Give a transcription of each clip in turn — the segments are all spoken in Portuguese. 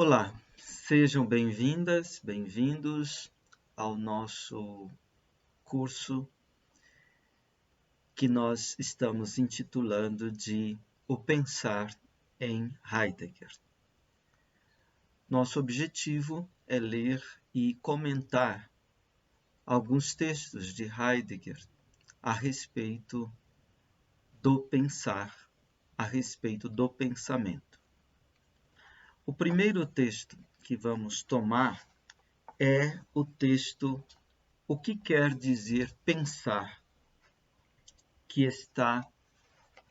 Olá, sejam bem-vindas, bem-vindos ao nosso curso que nós estamos intitulando de O Pensar em Heidegger. Nosso objetivo é ler e comentar alguns textos de Heidegger a respeito do pensar, a respeito do pensamento. O primeiro texto que vamos tomar é o texto O que quer dizer pensar, que está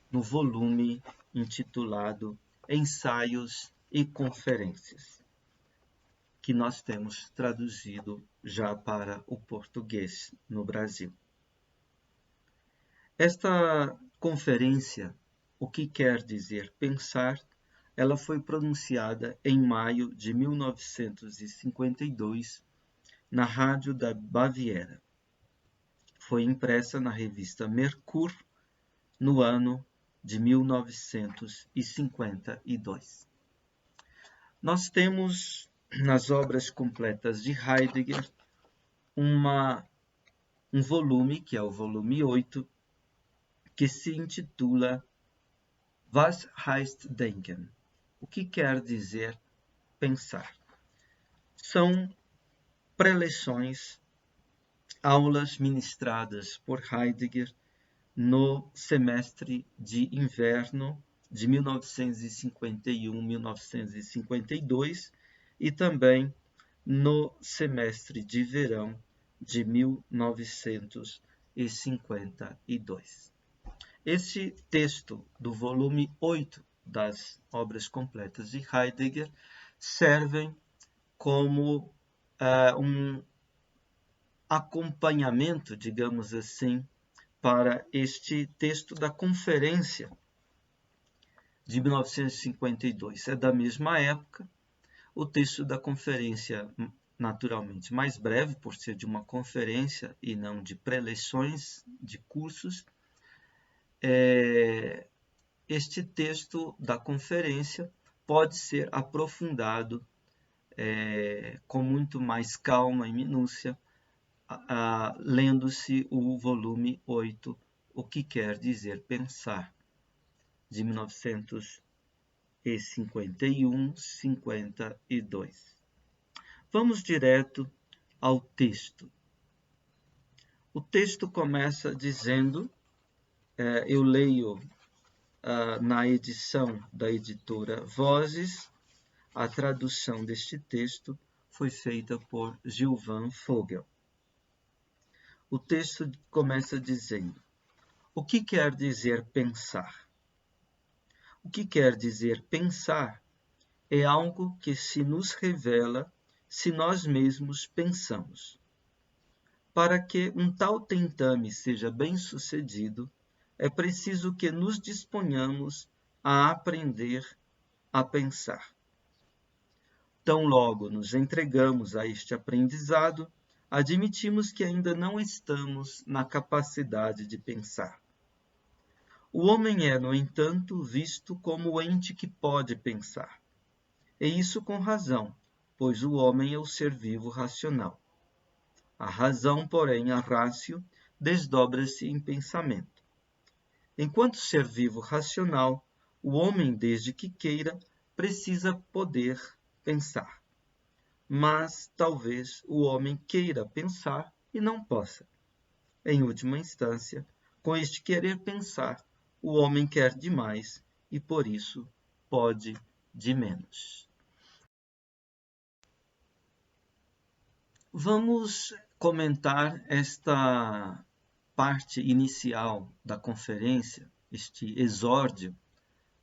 no volume intitulado Ensaios e Conferências, que nós temos traduzido já para o português no Brasil. Esta conferência, O que quer dizer pensar, ela foi pronunciada em maio de 1952 na Rádio da Baviera. Foi impressa na revista Mercur no ano de 1952. Nós temos nas obras completas de Heidegger um volume, que é o volume 8, que se intitula Was heißt denken? O que quer dizer pensar? São preleções, aulas ministradas por Heidegger no semestre de inverno de 1951-1952 e também no semestre de verão de 1952. Esse texto do volume 8 das obras completas de Heidegger servem como um acompanhamento, digamos assim, para este texto da conferência de 1952. É da mesma época. O texto da conferência, naturalmente, mais breve, por ser de uma conferência e não de preleções de cursos. Este texto da conferência pode ser aprofundado com muito mais calma e minúcia, lendo-se o volume 8, O que quer dizer pensar, de 1951-52. Vamos direto ao texto. O texto começa dizendo, eu leio na edição da editora Vozes, a tradução deste texto foi feita por Gilvan Fogel. O texto começa dizendo: o que quer dizer pensar? O que quer dizer pensar é algo que se nos revela se nós mesmos pensamos. Para que um tal tentame seja bem-sucedido, é preciso que nos disponhamos a aprender a pensar. Tão logo nos entregamos a este aprendizado, admitimos que ainda não estamos na capacidade de pensar. O homem é, no entanto, visto como o ente que pode pensar. E isso com razão, pois o homem é o ser vivo racional. A razão, porém, a ratio, desdobra-se em pensamento. Enquanto ser vivo racional, o homem, desde que queira, precisa poder pensar. Mas talvez o homem queira pensar e não possa. Em última instância, com este querer pensar, o homem quer demais e, por isso, pode de menos. Vamos comentar esta parte inicial da conferência, este exórdio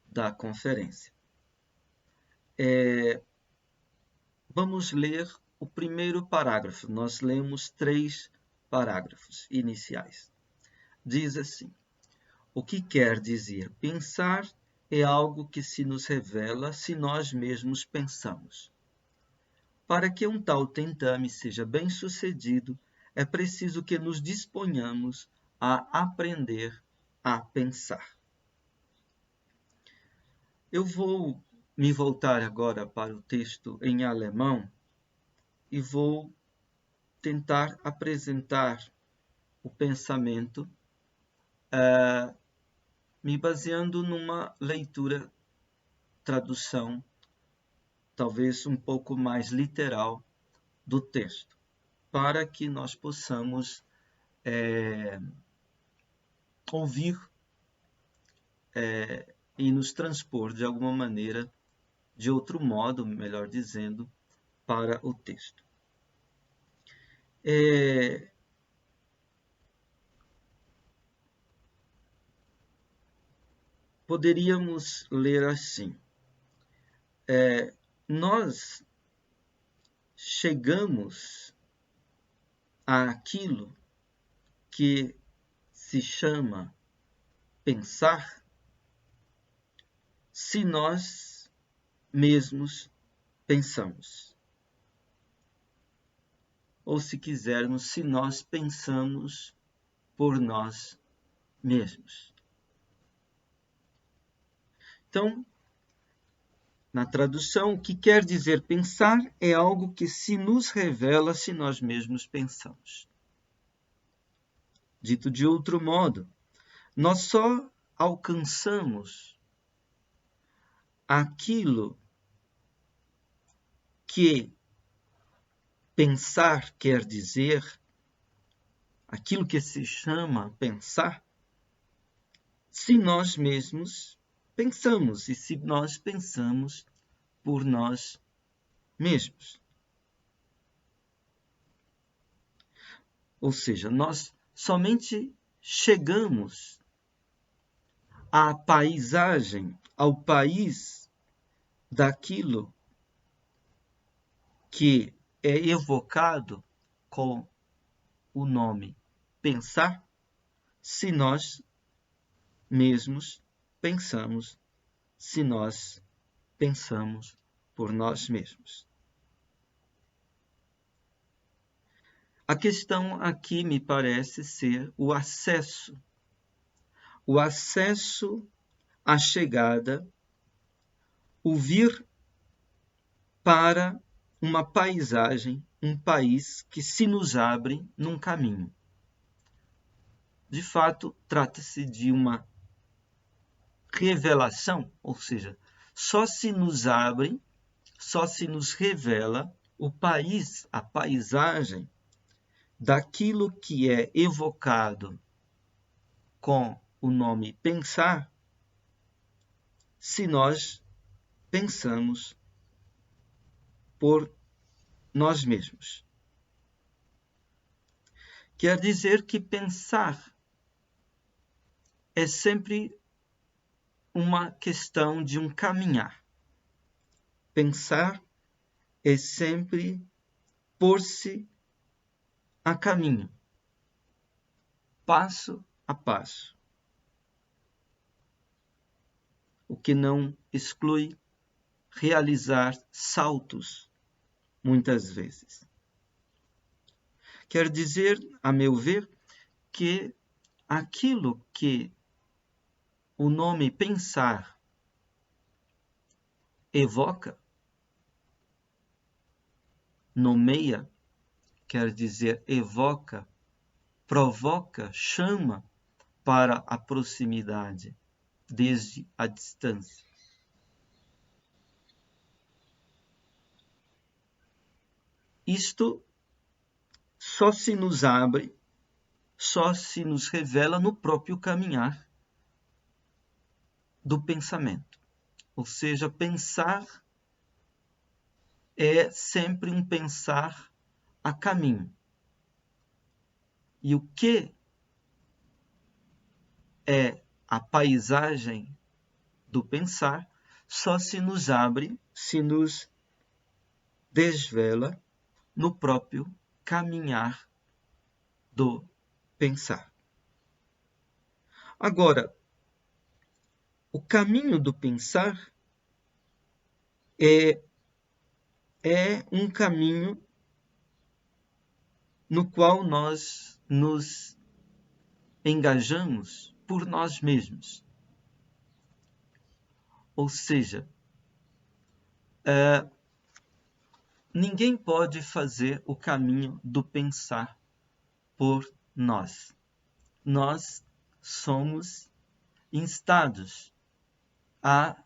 da conferência. Vamos ler o primeiro parágrafo. Nós lemos 3 parágrafos iniciais. Diz assim: o que quer dizer pensar é algo que se nos revela se nós mesmos pensamos. Para que um tal tentame seja bem-sucedido, é preciso que nos disponhamos a aprender a pensar. Eu vou me voltar agora para o texto em alemão e vou tentar apresentar o pensamento me baseando numa leitura, tradução, talvez um pouco mais literal do texto, para que nós possamos ouvir e nos transpor de alguma maneira, de outro modo, melhor dizendo, para o texto. Poderíamos ler assim: nós chegamos àquilo que se chama pensar se nós mesmos pensamos. Ou, se quisermos, se nós pensamos por nós mesmos. Então, na tradução, o que quer dizer pensar é algo que se nos revela se nós mesmos pensamos. Dito de outro modo, nós só alcançamos aquilo que pensar quer dizer, aquilo que se chama pensar, se nós mesmos pensamos e se nós pensamos por nós mesmos. Ou seja, nós somente chegamos à paisagem, ao país daquilo que é evocado com o nome pensar, se nós mesmos pensamos, se nós pensamos por nós mesmos. A questão aqui me parece ser o acesso à chegada, o vir para uma paisagem, um país que se nos abre num caminho. De fato, trata-se de uma revelação, ou seja, só se nos abre, só se nos revela o país, a paisagem daquilo que é evocado com o nome pensar, se nós pensamos por nós mesmos. Quer dizer que pensar é sempre uma questão de um caminhar. Pensar é sempre pôr-se a caminho, passo a passo. O que não exclui realizar saltos, muitas vezes. Quer dizer, a meu ver, que aquilo que o nome pensar evoca, nomeia, quer dizer, evoca, provoca, chama para a proximidade, desde a distância. Isto só se nos abre, só se nos revela no próprio caminhar do pensamento. Ou seja, pensar é sempre um pensar a caminho. E o que é a paisagem do pensar só se nos abre, se nos desvela no próprio caminhar do pensar. Agora, o caminho do pensar é um caminho no qual nós nos engajamos por nós mesmos. Ou seja, ninguém pode fazer o caminho do pensar por nós. Nós somos instados a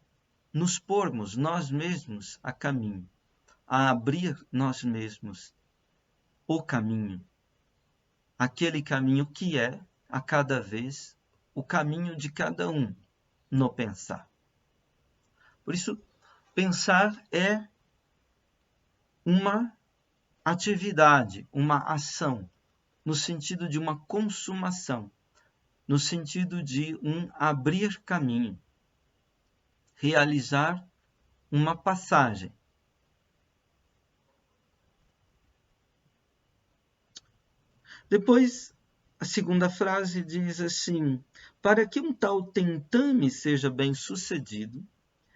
nos pormos nós mesmos a caminho, a abrir nós mesmos o caminho, aquele caminho que é, a cada vez, o caminho de cada um no pensar. Por isso, pensar é uma atividade, uma ação, no sentido de uma consumação, no sentido de um abrir caminho, realizar uma passagem. Depois, a segunda frase diz assim: para que um tal tentame seja bem-sucedido,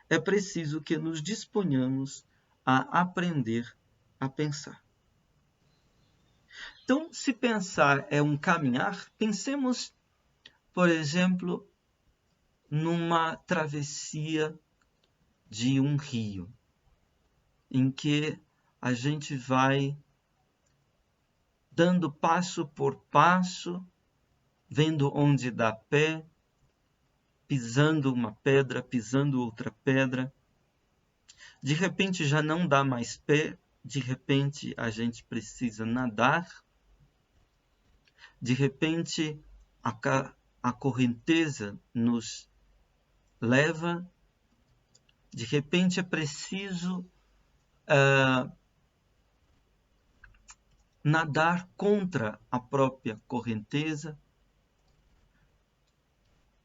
é preciso que nos disponhamos a aprender a pensar. Então, se pensar é um caminhar, pensemos, por exemplo, numa travessia de um rio, em que a gente vai dando passo por passo, vendo onde dá pé, pisando uma pedra, pisando outra pedra. De repente já não dá mais pé, de repente a gente precisa nadar, de repente a correnteza nos leva, de repente é preciso nadar contra a própria correnteza.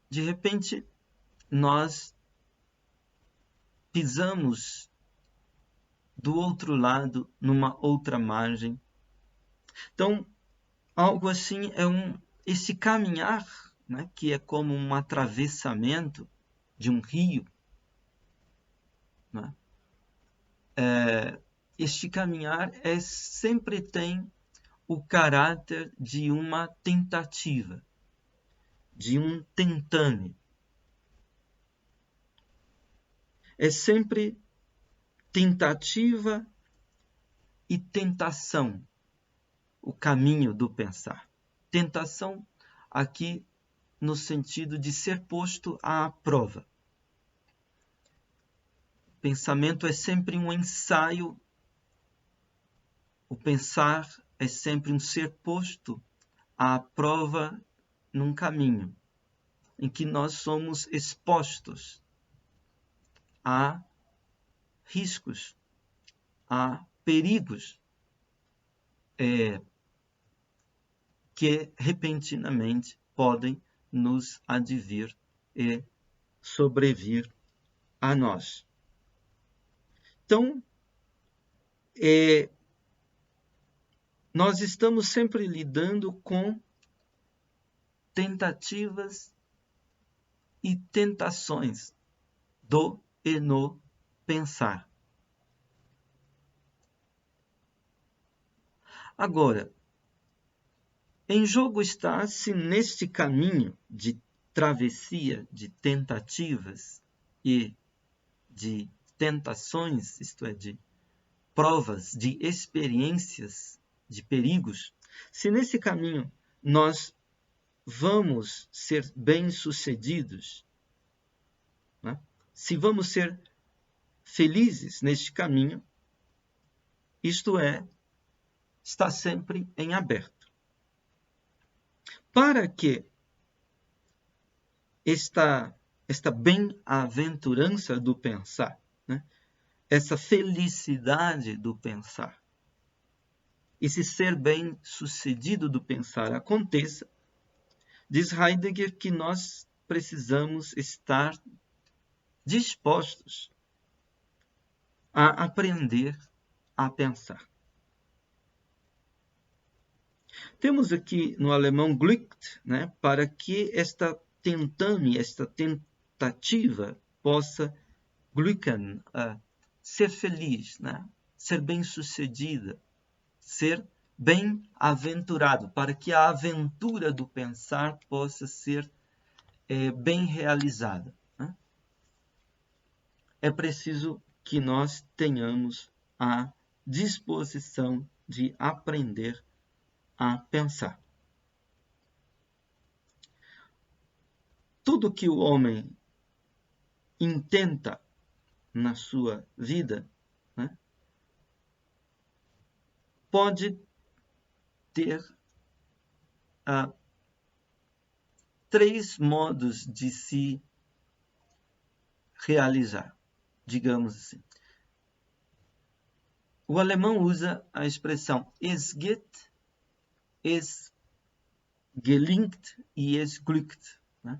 De repente, nós pisamos do outro lado, numa outra margem. Então, algo assim esse caminhar, né, que é como um atravessamento de um rio, né? Este caminhar sempre tem o caráter de uma tentativa, de um tentame. É sempre tentativa e tentação, o caminho do pensar. Tentação aqui no sentido de ser posto à prova. O pensamento é sempre um ensaio, o pensar é sempre um ser posto à prova num caminho em que nós somos expostos a riscos, a perigos que repentinamente podem nos advir e sobrevir a nós. Então, nós estamos sempre lidando com tentativas e tentações do e no pensar. Agora, em jogo está se neste caminho de travessia de tentativas e de tentações, isto é, de provas, de experiências, de perigos, se nesse caminho nós vamos ser bem-sucedidos, né? Se vamos ser felizes neste caminho, isto é, está sempre em aberto. Para que esta bem-aventurança do pensar, né? Essa felicidade do pensar, esse ser bem-sucedido do pensar aconteça, diz Heidegger que nós precisamos estar dispostos a aprender a pensar. Temos aqui no alemão Glück, né, para que esta tentame, esta tentativa possa glücken, ser feliz, né, ser bem-sucedida, ser bem-aventurado, para que a aventura do pensar possa ser bem realizada, né? É preciso que nós tenhamos a disposição de aprender a pensar. Tudo que o homem intenta na sua vida, né, pode ter três modos de se realizar, digamos assim. O alemão usa a expressão es geht, es gelingt e es glückt. Né?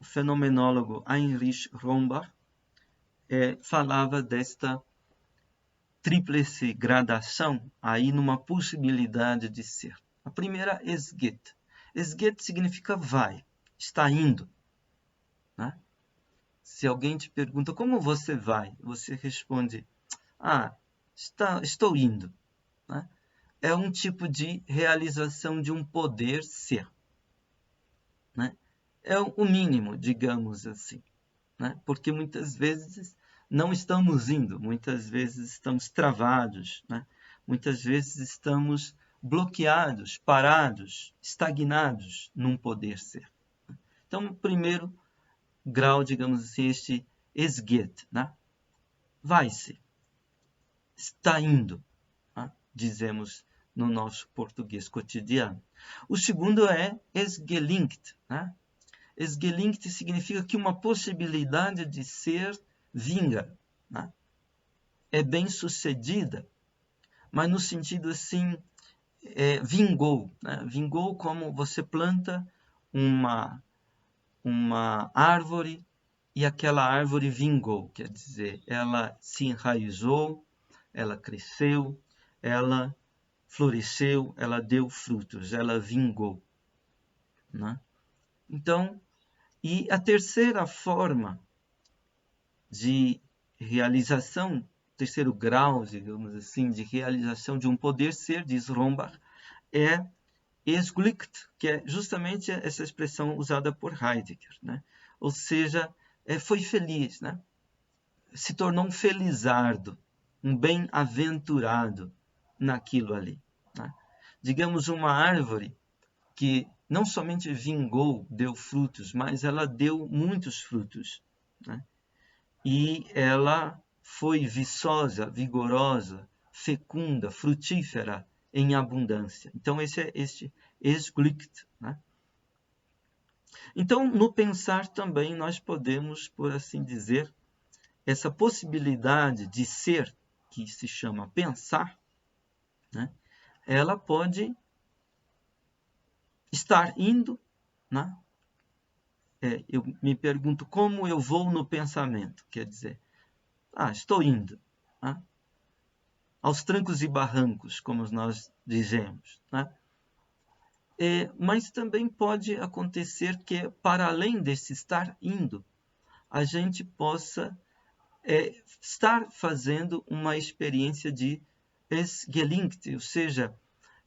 O fenomenólogo Heinrich Rombach falava desta tríplice gradação aí numa possibilidade de ser. A primeira, es geht. Es geht significa vai, está indo. Né? Se alguém te pergunta como você vai, você responde, estou indo. Né? É um tipo de realização de um poder ser. Né? É o mínimo, digamos assim. Né? Porque muitas vezes não estamos indo, muitas vezes estamos travados, né? Muitas vezes estamos bloqueados, parados, estagnados num poder ser. Então, o primeiro grau, digamos assim, este es geht, né? Vai-se, está indo, né? Dizemos no nosso português cotidiano. O segundo é es gelingt, né? Es gelingt significa que uma possibilidade de ser vinga, né? É bem sucedida, mas no sentido assim, vingou. Né? Vingou como você planta uma árvore e aquela árvore vingou, quer dizer, ela se enraizou, ela cresceu, ela floresceu, ela deu frutos, ela vingou. Né? Então, e a terceira forma de realização, terceiro grau, digamos assim, de realização de um poder ser, diz Rombach, é es glückt, que é justamente essa expressão usada por Heidegger, né? Ou seja, foi feliz, né? Se tornou um felizardo, um bem-aventurado naquilo ali. Né? Digamos, uma árvore que não somente vingou, deu frutos, mas ela deu muitos frutos. Né? E ela foi viçosa, vigorosa, fecunda, frutífera em abundância. Então, esse é este es glückt. Né? Então, no pensar também nós podemos, por assim dizer, essa possibilidade de ser, que se chama pensar, né? Ela pode estar indo, né? Eu me pergunto como eu vou no pensamento, quer dizer, estou indo, né? Aos trancos e barrancos, como nós dizemos, né? Mas também pode acontecer que, para além desse estar indo, a gente possa estar fazendo uma experiência de es gelingt, ou seja,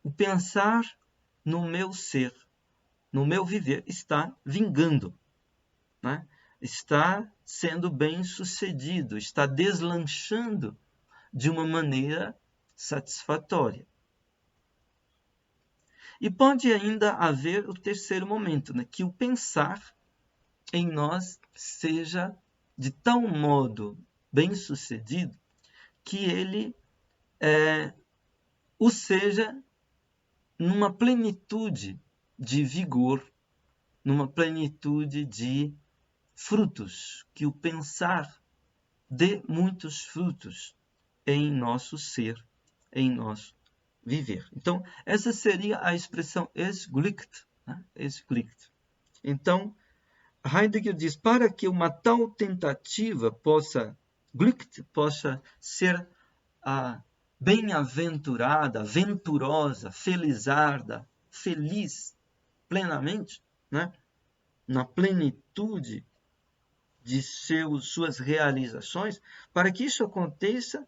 o pensar no meu ser, no meu viver, está vingando, né? Está sendo bem sucedido, está deslanchando de uma maneira satisfatória. E pode ainda haver o terceiro momento, né? Que o pensar em nós seja de tal modo bem sucedido que ele o seja numa plenitude de vigor, numa plenitude de frutos, que o pensar dê muitos frutos em nosso ser, em nosso viver. Então, essa seria a expressão es glückt. Né? Es glückt. Então, Heidegger diz, para que uma tal tentativa glückt, possa ser bem-aventurada, venturosa, felizarda, feliz plenamente, né? Na plenitude de suas realizações, para que isso aconteça,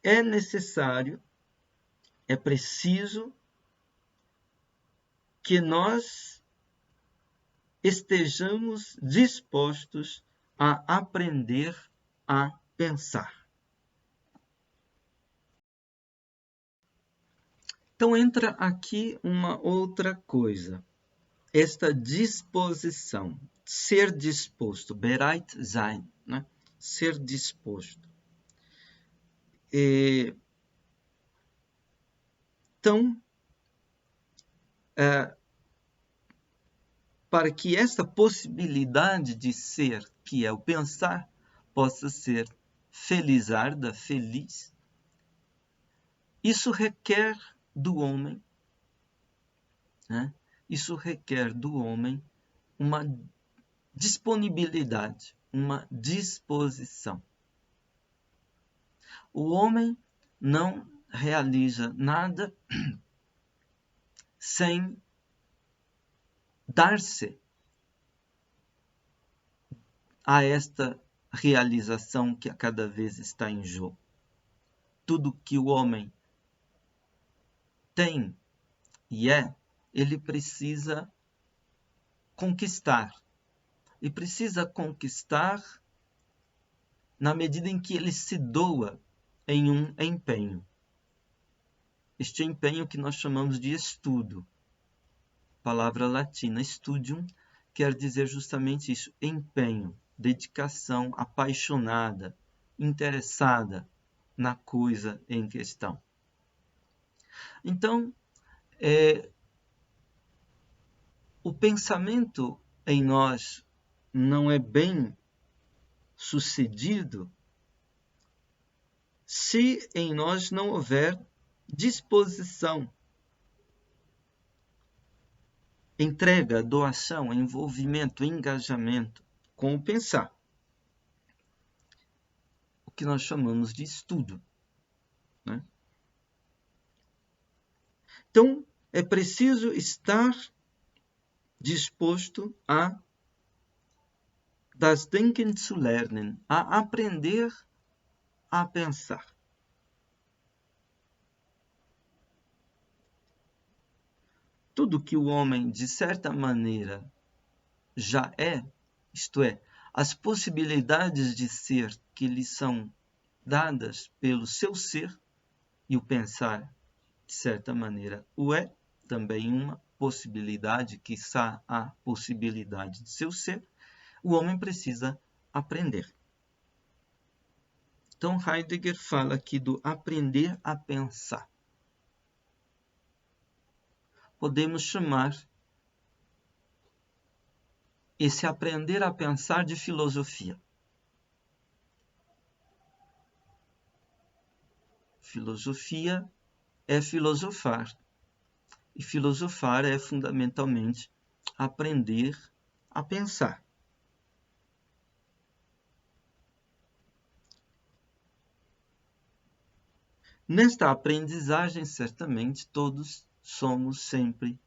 é necessário, é preciso que nós estejamos dispostos a aprender a pensar. Então entra aqui uma outra coisa. Esta disposição, ser disposto, bereit sein, né? Ser disposto. Então, para que esta possibilidade de ser, que é o pensar, possa ser felizarda, feliz, isso requer do homem, né? Isso requer do homem uma disponibilidade, uma disposição. O homem não realiza nada sem dar-se a esta realização que a cada vez está em jogo. Tudo que o homem tem e ele precisa conquistar. E precisa conquistar na medida em que ele se doa em um empenho. Este empenho que nós chamamos de estudo. Palavra latina, studium, quer dizer justamente isso, empenho, dedicação apaixonada, interessada na coisa em questão. Então, o pensamento em nós não é bem sucedido se em nós não houver disposição, entrega, doação, envolvimento, engajamento com o pensar. O que nós chamamos de estudo, né? Então, é preciso estar disposto a das Denken zu lernen, a aprender a pensar. Tudo que o homem, de certa maneira, já isto é, as possibilidades de ser que lhe são dadas pelo seu ser, e o pensar, de certa maneira, o é, também uma possibilidade, quiçá a possibilidade de seu ser, o homem precisa aprender. Então, Heidegger fala aqui do aprender a pensar. Podemos chamar esse aprender a pensar de filosofia. Filosofia é filosofar. E filosofar é fundamentalmente aprender a pensar. Nesta aprendizagem, certamente, todos somos sempre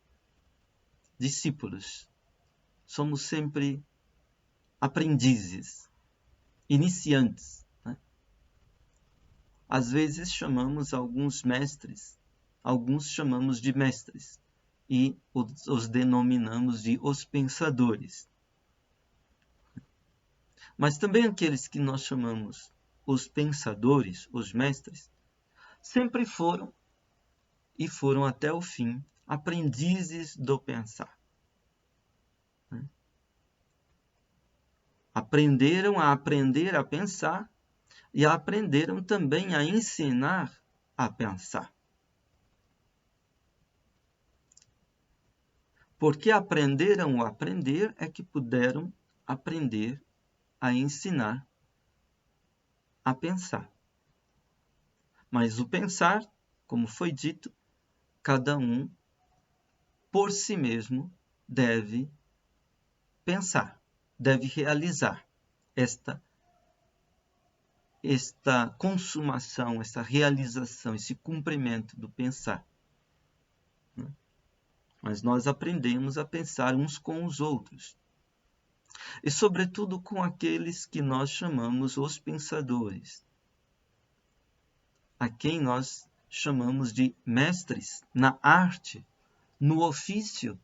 discípulos. Somos sempre aprendizes, iniciantes, né? Às vezes chamamos alguns mestres, alguns chamamos de mestres, e os denominamos de os pensadores. Mas também aqueles que nós chamamos os pensadores, os mestres, sempre foram, e foram até o fim, aprendizes do pensar. Aprenderam a aprender a pensar e aprenderam também a ensinar a pensar. Porque aprenderam a aprender é que puderam aprender a ensinar a pensar. Mas o pensar, como foi dito, cada um por si mesmo deve pensar, deve realizar esta consumação, essa realização, esse cumprimento do pensar. Mas nós aprendemos a pensar uns com os outros. E, sobretudo, com aqueles que nós chamamos os pensadores, a quem nós chamamos de mestres na arte, no ofício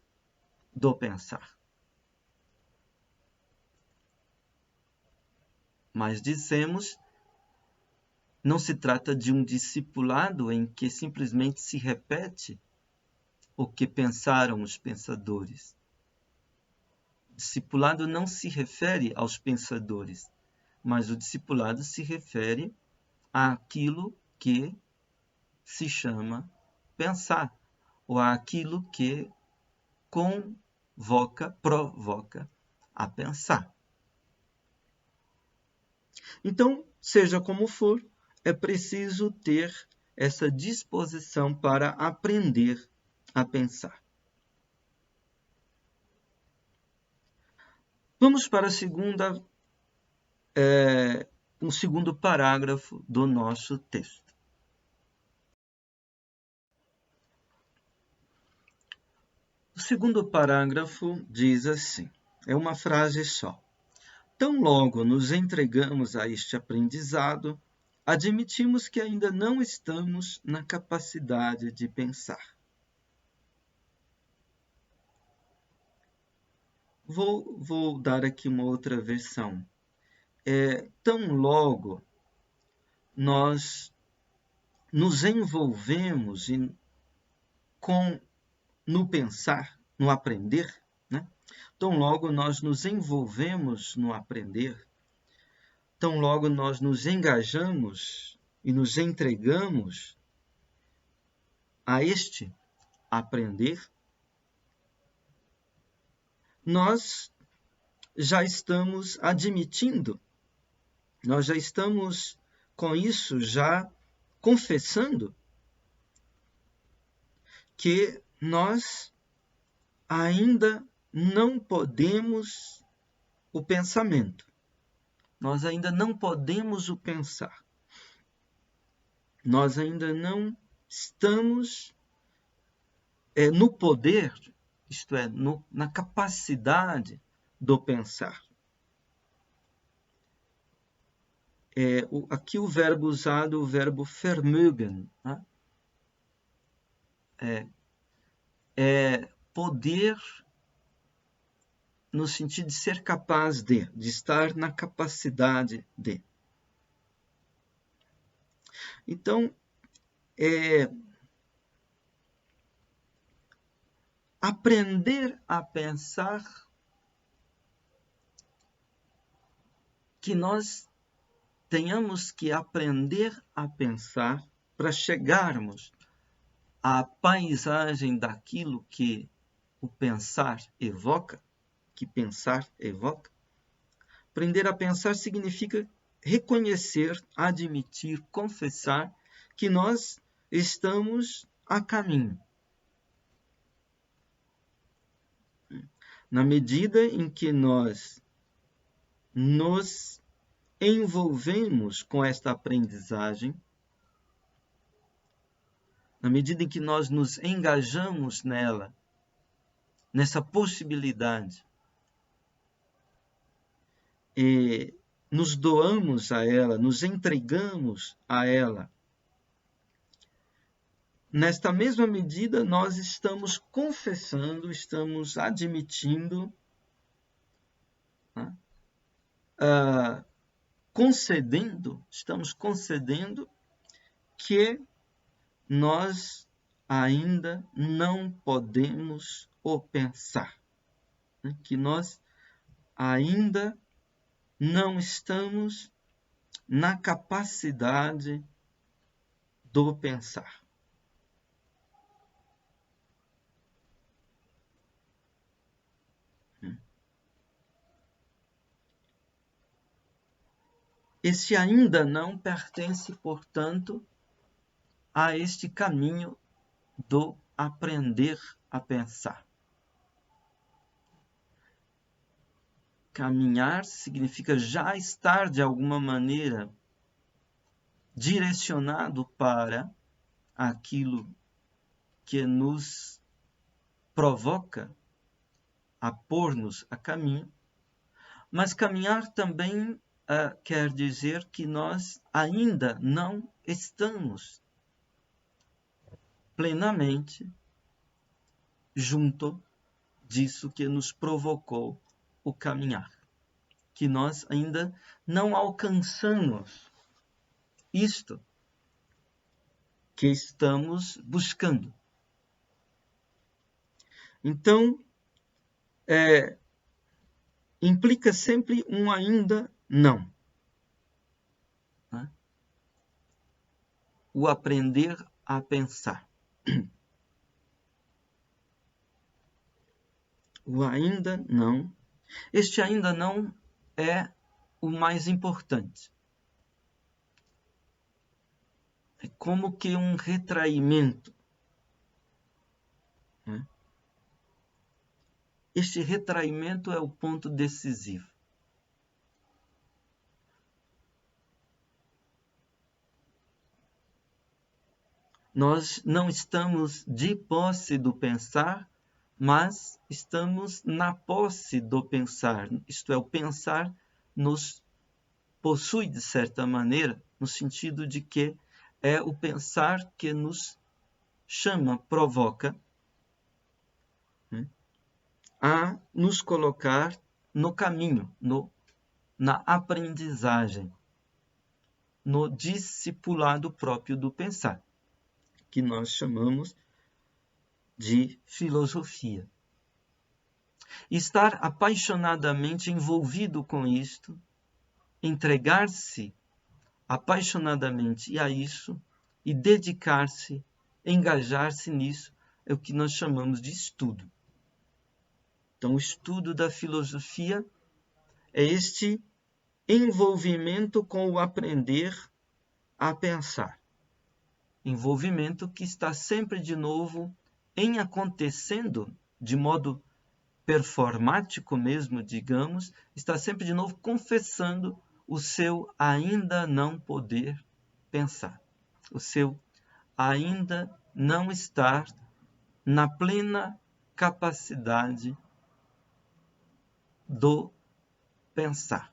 do pensar. Mas dissemos, não se trata de um discipulado em que simplesmente se repete o que pensaram os pensadores. O discipulado não se refere aos pensadores, mas o discipulado se refere àquilo que se chama pensar, ou àquilo que provoca a pensar. Então, seja como for, é preciso ter essa disposição para aprender a pensar. Vamos para o segundo parágrafo do nosso texto. O segundo parágrafo diz assim, é uma frase só. Tão logo nos entregamos a este aprendizado, admitimos que ainda não estamos na capacidade de pensar. Vou dar aqui uma outra versão. Tão logo nós nos envolvemos no pensar, no aprender, né? Tão logo nós nos envolvemos no aprender, tão logo nós nos engajamos e nos entregamos a este aprender, nós já estamos admitindo, nós já estamos com isso já confessando que nós ainda não podemos o pensamento. Nós ainda não podemos o pensar. Nós ainda não estamos no poder, isto é, na capacidade do pensar. Aqui o verbo usado, o verbo vermögen, né? Poder no sentido de ser capaz de estar na capacidade de. Então, aprender a pensar que nós tenhamos que aprender a pensar para chegarmos à paisagem daquilo que o pensar evoca, que pensar evoca. Aprender a pensar significa reconhecer, admitir, confessar que nós estamos a caminho. Na medida em que nós nos envolvemos com esta aprendizagem, na medida em que nós nos engajamos nela, nessa possibilidade, e nos doamos a ela, nos entregamos a ela, nesta mesma medida nós estamos confessando, estamos admitindo, né? Estamos concedendo que nós ainda não podemos o pensar, né? Que nós ainda não estamos na capacidade do pensar. Esse ainda não pertence, portanto, a este caminho do aprender a pensar. Caminhar significa já estar, de alguma maneira, direcionado para aquilo que nos provoca a pôr-nos a caminho, mas caminhar também quer dizer que nós ainda não estamos plenamente junto disso que nos provocou o caminhar. que nós ainda não alcançamos isto que estamos buscando. Então, implica sempre um ainda não. Né? O aprender a pensar. O ainda não. Este ainda não é o mais importante. É como que um retraimento. Né? Este retraimento é o ponto decisivo. Nós não estamos de posse do pensar, mas estamos na posse do pensar. Isto é, o pensar nos possui de certa maneira, no sentido de que é o pensar que nos chama, provoca, né, a nos colocar no caminho, na aprendizagem, no discipulado próprio do pensar, que nós chamamos de filosofia. Estar apaixonadamente envolvido com isto, entregar-se apaixonadamente a isso e dedicar-se, engajar-se nisso, é o que nós chamamos de estudo. Então, o estudo da filosofia é este envolvimento com o aprender a pensar. Envolvimento que está sempre de novo acontecendo de modo performático mesmo, digamos, está sempre de novo confessando o seu ainda não poder pensar, o seu ainda não estar na plena capacidade do pensar.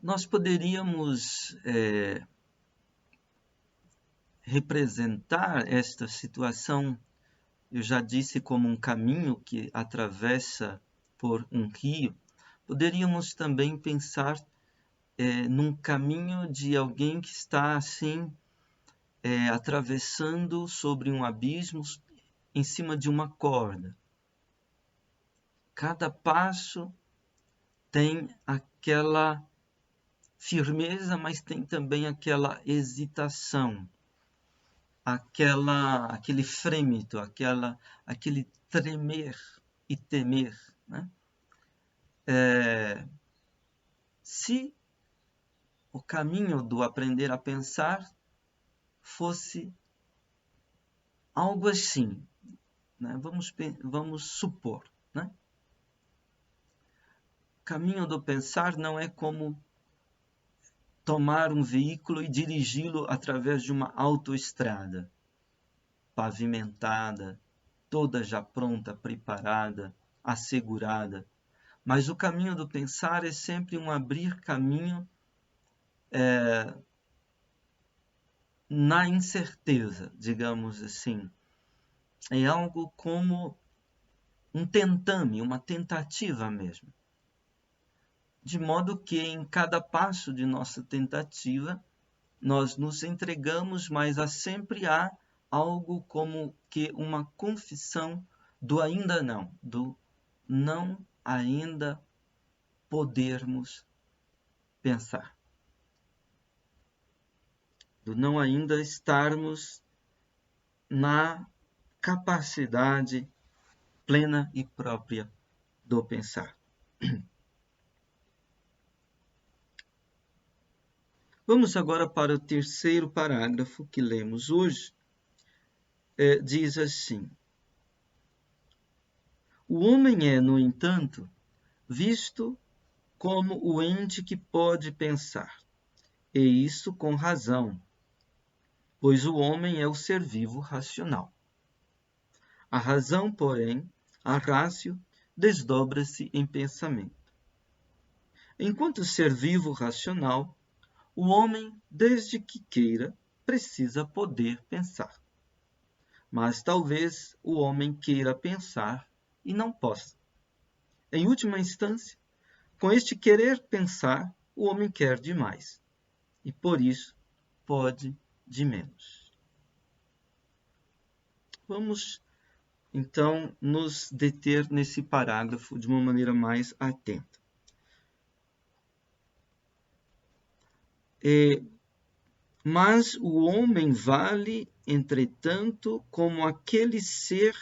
Nós poderíamos representar esta situação, eu já disse, como um caminho que atravessa por um rio. Poderíamos também pensar num caminho de alguém que está assim, atravessando sobre um abismo em cima de uma corda. Cada passo tem aquela firmeza, mas tem também aquela hesitação, aquele frêmito, aquele tremer e temer. Né? Se o caminho do aprender a pensar fosse algo assim, né? Vamos supor, né? O caminho do pensar não é como tomar um veículo e dirigi-lo através de uma autoestrada pavimentada, toda já pronta, preparada, assegurada. Mas o caminho do pensar é sempre um abrir caminho na incerteza, digamos assim. É algo como um tentame, uma tentativa mesmo. De modo que em cada passo de nossa tentativa, nós nos entregamos, mas sempre há algo como que uma confissão do ainda não, do não ainda podermos pensar, do não ainda estarmos na capacidade plena e própria do pensar. Vamos agora para o terceiro parágrafo que lemos hoje. Diz assim: o homem é, no entanto, visto como o ente que pode pensar, e isso com razão, pois o homem é o ser vivo racional. A razão, porém, a ratio, desdobra-se em pensamento. Enquanto ser vivo racional, o homem, desde que queira, precisa poder pensar. Mas talvez o homem queira pensar e não possa. Em última instância, com este querer pensar, o homem quer demais, e por isso pode de menos. Vamos, então, nos deter nesse parágrafo de uma maneira mais atenta. Mas o homem vale, entretanto, como aquele ser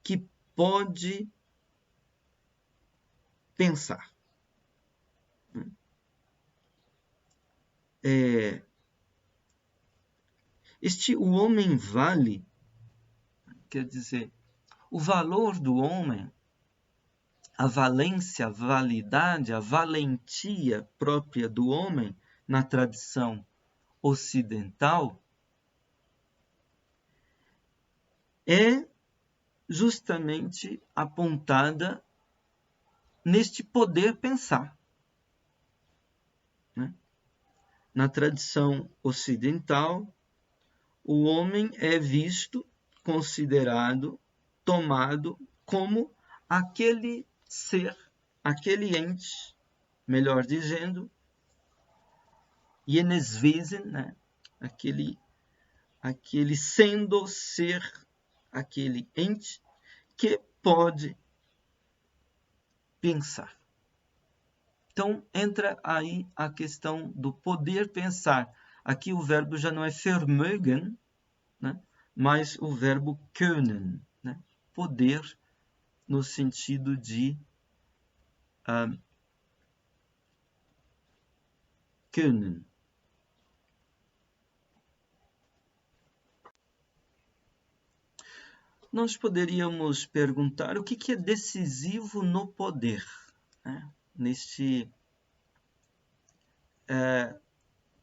que pode pensar. O homem vale, quer dizer, o valor do homem, a valência, a validade, a valentia própria do homem na tradição ocidental é justamente apontada neste poder pensar. Né? Na tradição ocidental, o homem é visto, considerado, tomado como aquele ser, aquele ente, melhor dizendo, Jeneswesen, né? aquele sendo ser, aquele ente que pode pensar. Então, entra aí a questão do poder pensar. Aqui o verbo já não é vermögen, né? Mas o verbo können, né? Poder no sentido de können. Nós poderíamos perguntar o que é decisivo no poder, né?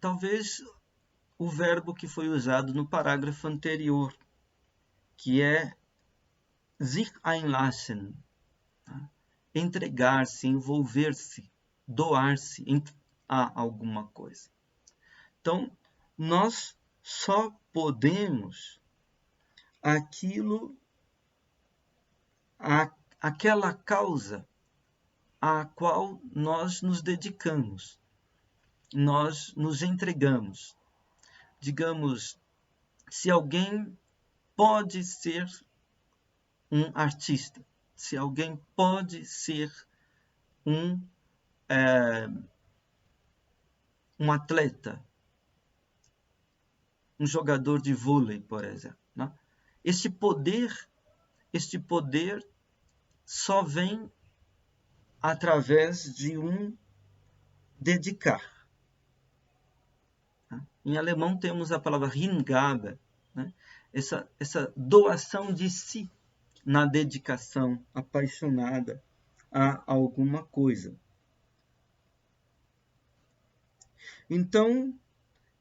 Talvez o verbo que foi usado no parágrafo anterior, que é sich einlassen, tá? Entregar-se, envolver-se, doar-se a alguma coisa. Então, nós só podemos aquela causa à qual nós nos dedicamos, nós nos entregamos. Digamos, se alguém pode ser um artista, se alguém pode ser um atleta, um jogador de vôlei, por exemplo. Né? Este poder só vem através de um dedicar. Em alemão temos a palavra Hingabe, né? essa doação de si na dedicação apaixonada a alguma coisa. Então,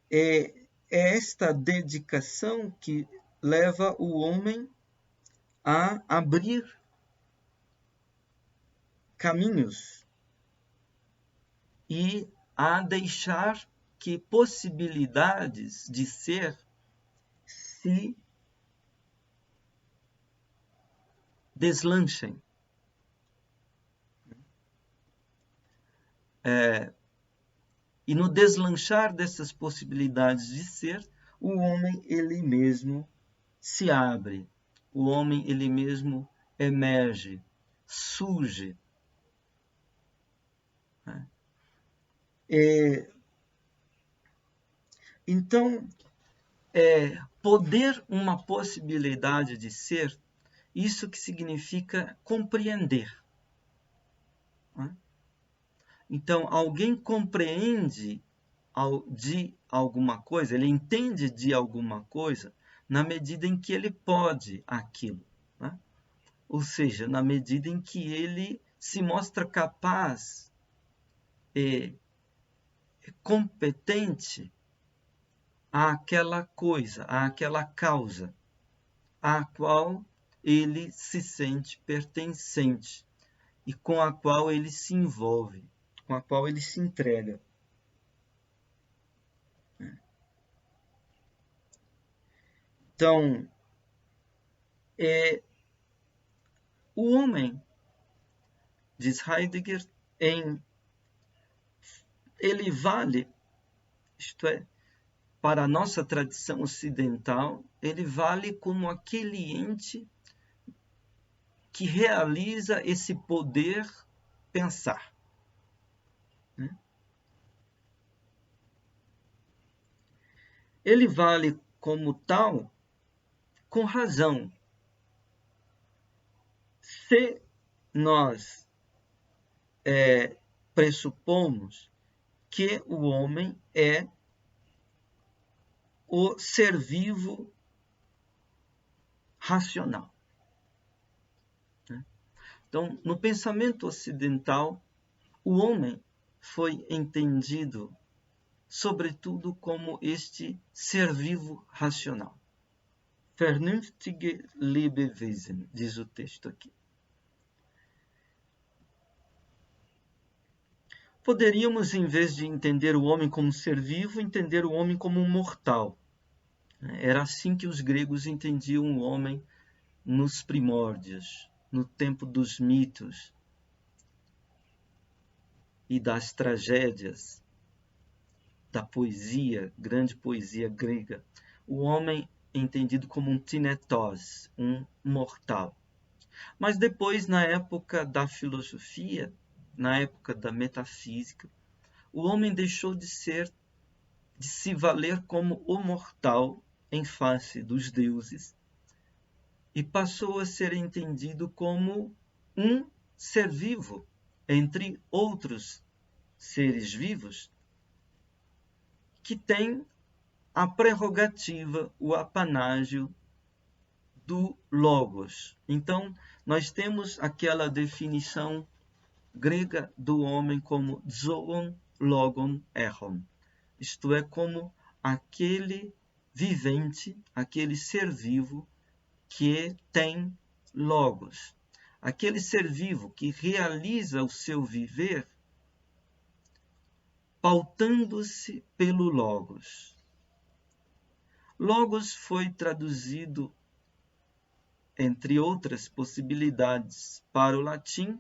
é esta dedicação que leva o homem a abrir caminhos e a deixar que possibilidades de ser se deslanchem. E no deslanchar dessas possibilidades de ser, o homem ele mesmo se abre, o homem ele mesmo emerge, surge. Então, poder uma possibilidade de ser, isso que significa compreender. Então, alguém compreende de alguma coisa, ele entende de alguma coisa na medida em que ele pode aquilo. Né? Ou seja, na medida em que ele se mostra capaz e competente àquela coisa, àquela causa, à qual ele se sente pertencente e com a qual ele se envolve, com a qual ele se entrega. Então, O homem, diz Heidegger, ele vale, isto é, para a nossa tradição ocidental, ele vale como aquele ente que realiza esse poder pensar. Ele vale como tal com razão. Se nós pressupomos que o homem é o ser vivo racional. Então, no pensamento ocidental, o homem foi entendido, sobretudo, como este ser vivo racional. Vernünftige Lebewesen, diz o texto aqui. Poderíamos, em vez de entender o homem como ser vivo, entender o homem como um mortal. Era assim que os gregos entendiam o homem nos primórdios, no tempo dos mitos e das tragédias, da poesia, grande poesia grega. O homem é entendido como um tinetós, um mortal. Mas depois, na época da filosofia, na época da metafísica, o homem deixou de se valer como o mortal em face dos deuses e passou a ser entendido como um ser vivo entre outros seres vivos que tem a prerrogativa, o apanágio do logos. Então, nós temos aquela definição grega do homem como zoon, logon, erron. Isto é, como aquele vivente, aquele ser vivo que tem logos. Aquele ser vivo que realiza o seu viver pautando-se pelo logos. Logos foi traduzido, entre outras possibilidades, para o latim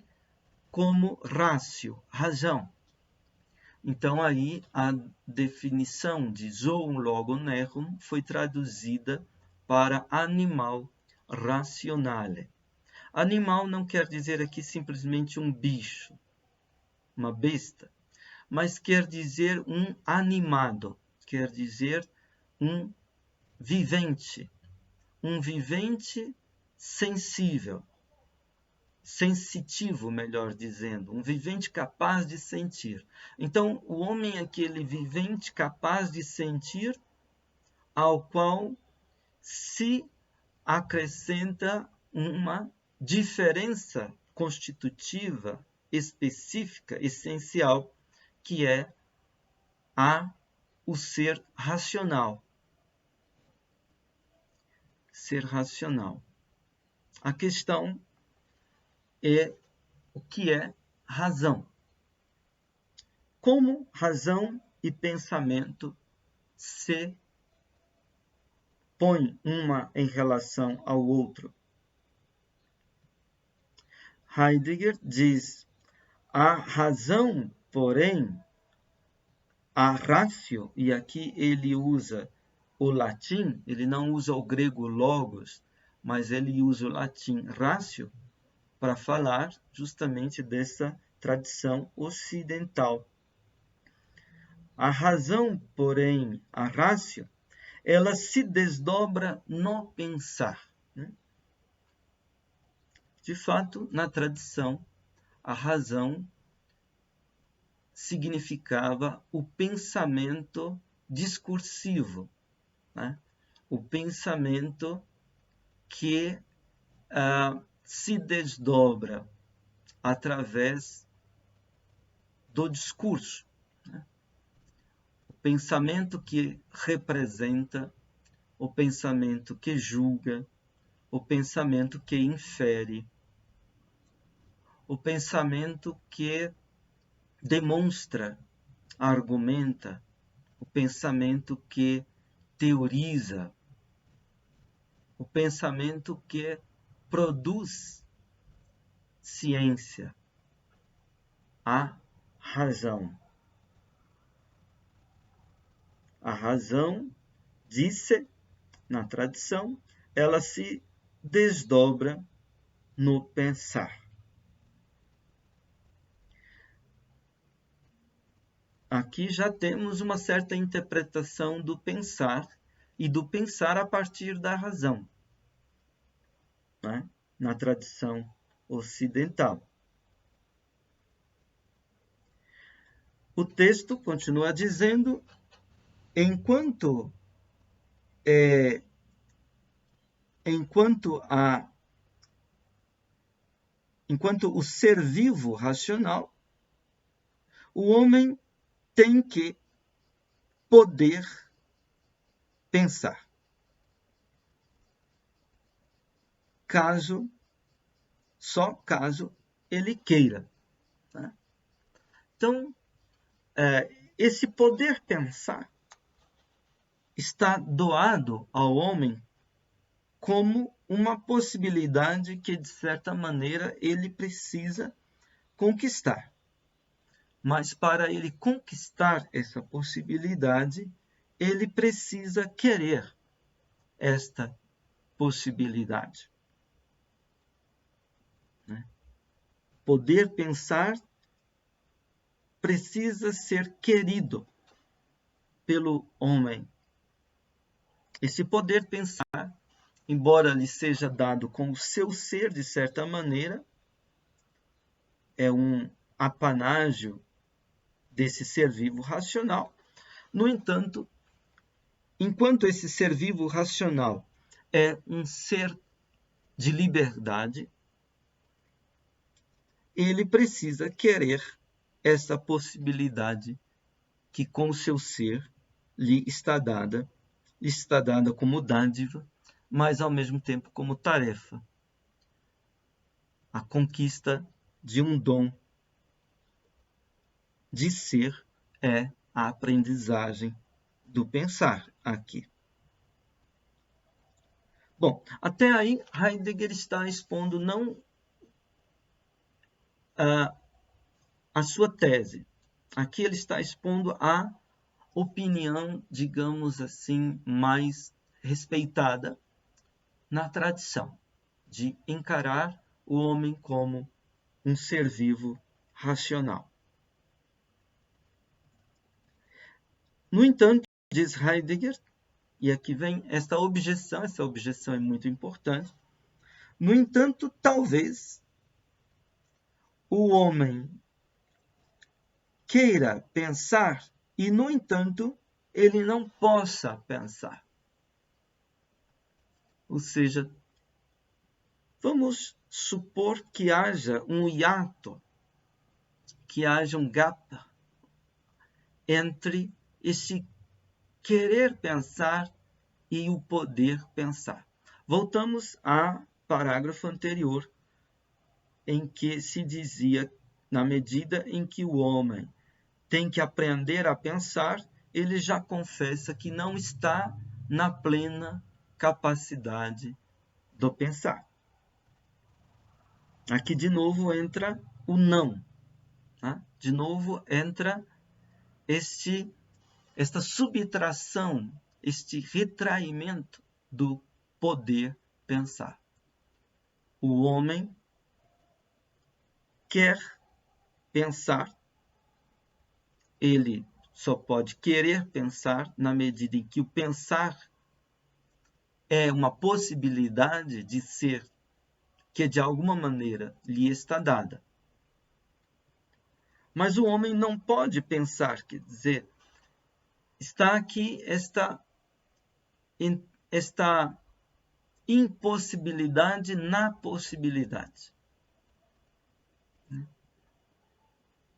como ratio, razão. Então aí a definição de zoon logon errum foi traduzida para animal rationale. Animal não quer dizer aqui simplesmente um bicho, uma besta, mas quer dizer um animado, quer dizer um vivente sensível, sensitivo, melhor dizendo, um vivente capaz de sentir. Então, o homem é aquele vivente capaz de sentir, ao qual se acrescenta uma diferença constitutiva, específica, essencial, que é o ser racional. Ser racional. A questão é o que é razão. Como razão e pensamento se põem uma em relação ao outro? Heidegger diz: a razão, porém, a ratio, e aqui ele usa o latim, ele não usa o grego logos, mas ele usa o latim ratio para falar justamente dessa tradição ocidental. A razão, porém, a ratio, ela se desdobra no pensar. De fato, na tradição, a razão significava o pensamento discursivo, o pensamento que se desdobra através do discurso. O pensamento que representa, o pensamento que julga, o pensamento que infere, o pensamento que demonstra, argumenta, o pensamento que teoriza, o pensamento que produz ciência, a razão. A razão, disse na tradição, ela se desdobra no pensar. Aqui já temos uma certa interpretação do pensar e do pensar a partir da razão, né? Na tradição ocidental. O texto continua dizendo: enquanto o ser vivo racional, o homem tem que poder pensar. Só caso ele queira. Né? Então, esse poder pensar está doado ao homem como uma possibilidade que, de certa maneira, ele precisa conquistar. Mas para ele conquistar essa possibilidade, ele precisa querer esta possibilidade. Poder pensar precisa ser querido pelo homem. Esse poder pensar, embora lhe seja dado com o seu ser, de certa maneira, é um apanágio desse ser vivo racional. No entanto, enquanto esse ser vivo racional é um ser de liberdade, ele precisa querer essa possibilidade que com o seu ser lhe está dada como dádiva, mas ao mesmo tempo como tarefa. A conquista de um dom de ser é a aprendizagem do pensar aqui. Bom, até aí Heidegger está expondo não a sua tese. Aqui ele está expondo a opinião, digamos assim, mais respeitada na tradição, de encarar o homem como um ser vivo racional. No entanto, diz Heidegger, e aqui vem essa objeção é muito importante. No entanto, talvez o homem queira pensar e, no entanto, ele não possa pensar. Ou seja, vamos supor que haja um hiato, que haja um gap entre esse querer pensar e o poder pensar. Voltamos ao parágrafo anterior, em que se dizia, na medida em que o homem tem que aprender a pensar, ele já confessa que não está na plena capacidade do pensar. Aqui de novo entra o não. Tá? De novo entra esta subtração, este retraimento do poder pensar. O homem quer pensar, ele só pode querer pensar na medida em que o pensar é uma possibilidade de ser que de alguma maneira lhe está dada. Mas o homem não pode pensar, quer dizer, está aqui esta impossibilidade na possibilidade.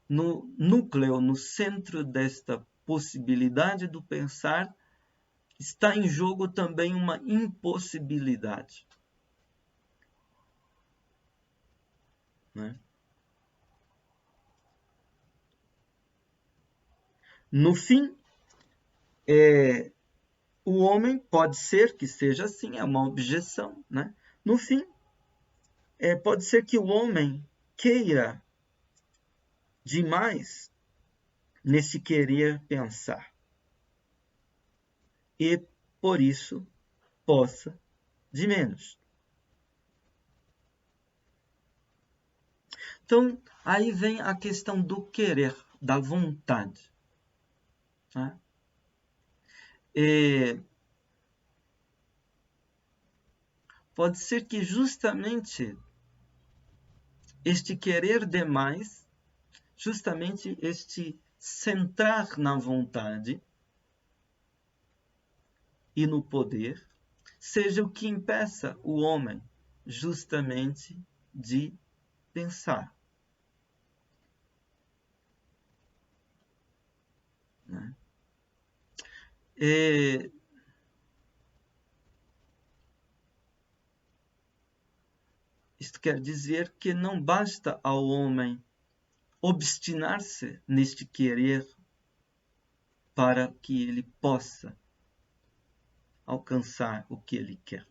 No núcleo, no centro desta possibilidade do pensar, está em jogo também uma impossibilidade. No fim, o homem pode ser que seja assim, é uma objeção. No fim, pode ser que o homem queira demais nesse querer pensar e, por isso, possa de menos. Então, aí vem a questão do querer, da vontade. Né? E pode ser que justamente este querer demais, justamente este centrar na vontade e no poder, seja o que impeça o homem justamente de pensar. Né? E isto quer dizer que não basta ao homem obstinar-se neste querer para que ele possa alcançar o que ele quer.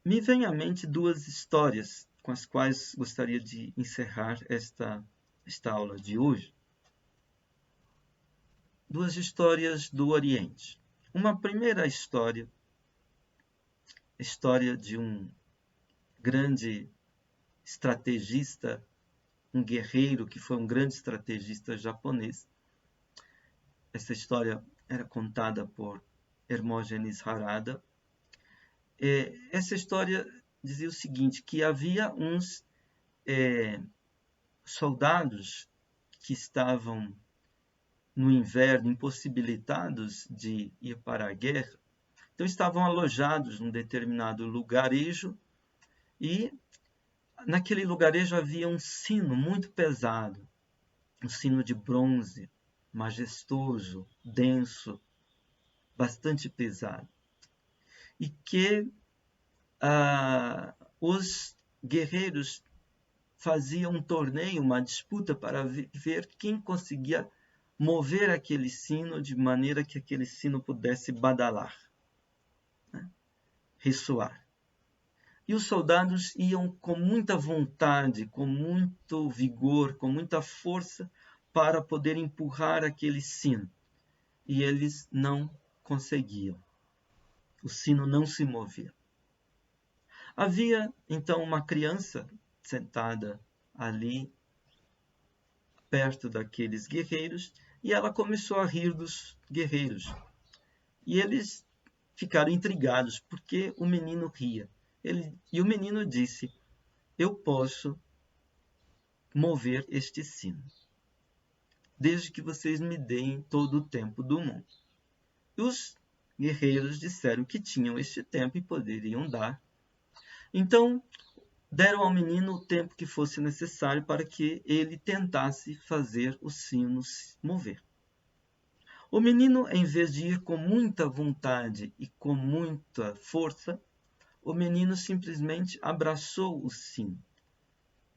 Me vem à mente duas histórias com as quais gostaria de encerrar esta aula de hoje. Duas histórias do Oriente. Uma primeira história de um grande estrategista, um guerreiro que foi um grande estrategista japonês. Essa história era contada por Hermógenes Harada. Essa história dizia o seguinte, que havia uns soldados que estavam no inverno impossibilitados de ir para a guerra, então estavam alojados num determinado lugarejo e naquele lugarejo havia um sino muito pesado, um sino de bronze, majestoso, denso, bastante pesado, e que os guerreiros faziam um torneio, uma disputa para ver quem conseguia mover aquele sino de maneira que aquele sino pudesse badalar, né? Ressoar. E os soldados iam com muita vontade, com muito vigor, com muita força para poder empurrar aquele sino. E eles não conseguiam. O sino não se movia. Havia então uma criança sentada ali perto daqueles guerreiros e ela começou a rir dos guerreiros. E eles ficaram intrigados porque o menino ria. E o menino disse: eu posso mover este sino, desde que vocês me deem todo o tempo do mundo. E os guerreiros disseram que tinham este tempo e poderiam dar. Então, deram ao menino o tempo que fosse necessário para que ele tentasse fazer o sino se mover. O menino, em vez de ir com muita vontade e com muita força, o menino simplesmente abraçou o sino.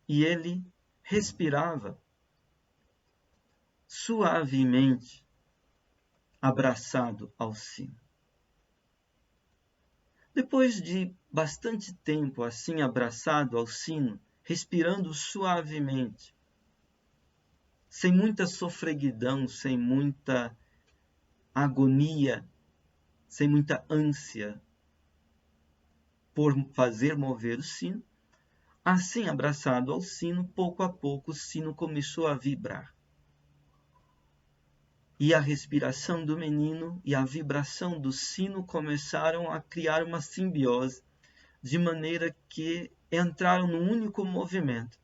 E ele respirava suavemente, abraçado ao sino. Depois de bastante tempo assim abraçado ao sino, respirando suavemente, sem muita sofreguidão, sem muita agonia, sem muita ânsia por fazer mover o sino, assim abraçado ao sino, pouco a pouco o sino começou a vibrar. E a respiração do menino e a vibração do sino começaram a criar uma simbiose, de maneira que entraram num único movimento.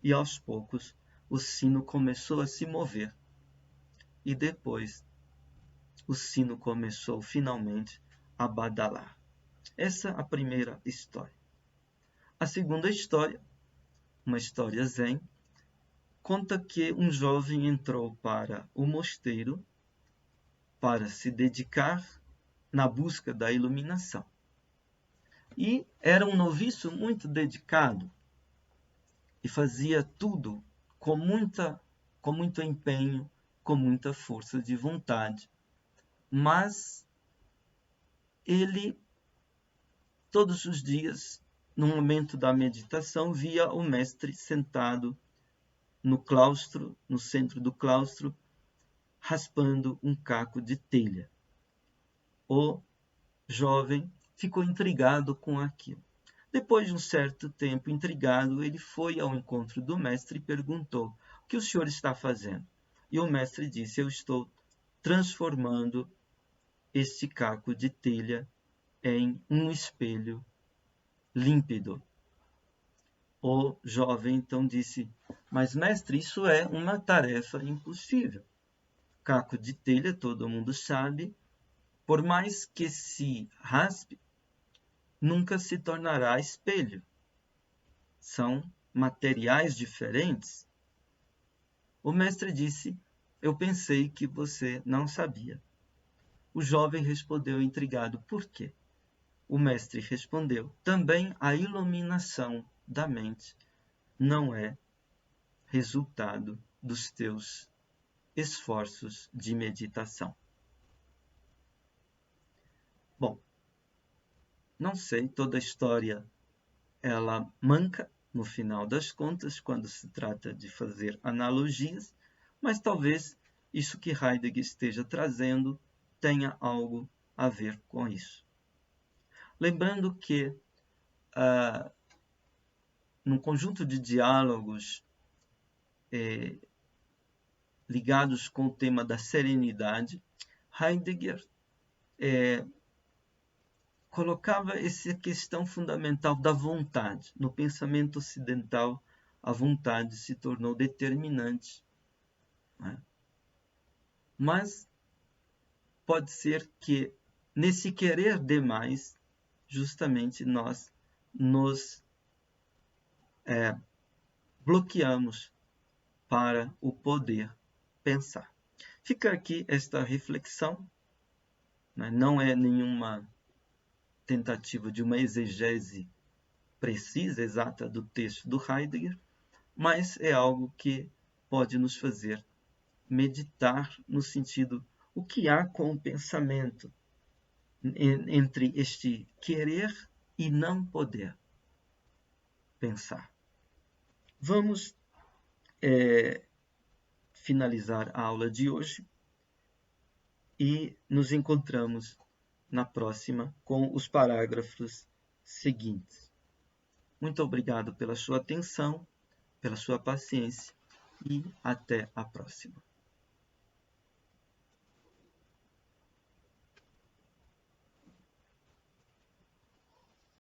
E aos poucos o sino começou a se mover. E depois o sino começou finalmente a badalar. Essa é a primeira história. A segunda história, uma história zen, conta que um jovem entrou para o mosteiro para se dedicar na busca da iluminação. E era um noviço muito dedicado e fazia tudo com muito empenho, com muita força de vontade. Mas ele, todos os dias, no momento da meditação, via o mestre sentado no claustro, no centro do claustro, raspando um caco de telha. O jovem ficou intrigado com aquilo. Depois de um certo tempo intrigado, ele foi ao encontro do mestre e perguntou: "O que o senhor está fazendo?" E o mestre disse: "Eu estou transformando este caco de telha em um espelho límpido." O jovem então disse: "Mas, mestre, isso é uma tarefa impossível. Caco de telha, todo mundo sabe, por mais que se raspe, nunca se tornará espelho. São materiais diferentes." O mestre disse: "Eu pensei que você não sabia." O jovem respondeu intrigado: "Por quê?" O mestre respondeu: "Também a iluminação da mente não é resultado dos teus esforços de meditação." Bom, não sei, toda a história ela manca no final das contas quando se trata de fazer analogias, mas talvez isso que Heidegger esteja trazendo tenha algo a ver com isso. Lembrando que num conjunto de diálogos ligados com o tema da serenidade, Heidegger colocava essa questão fundamental da vontade. No pensamento ocidental, a vontade se tornou determinante, né? Mas pode ser que, nesse querer demais, justamente nós nos bloqueamos para o poder pensar. Fica aqui esta reflexão, né? Não é nenhuma tentativa de uma exegese precisa, exata do texto do Heidegger, mas é algo que pode nos fazer meditar no sentido o que há com o pensamento entre este querer e não poder pensar. Vamos finalizar a aula de hoje e nos encontramos na próxima com os parágrafos seguintes. Muito obrigado pela sua atenção, pela sua paciência e até a próxima.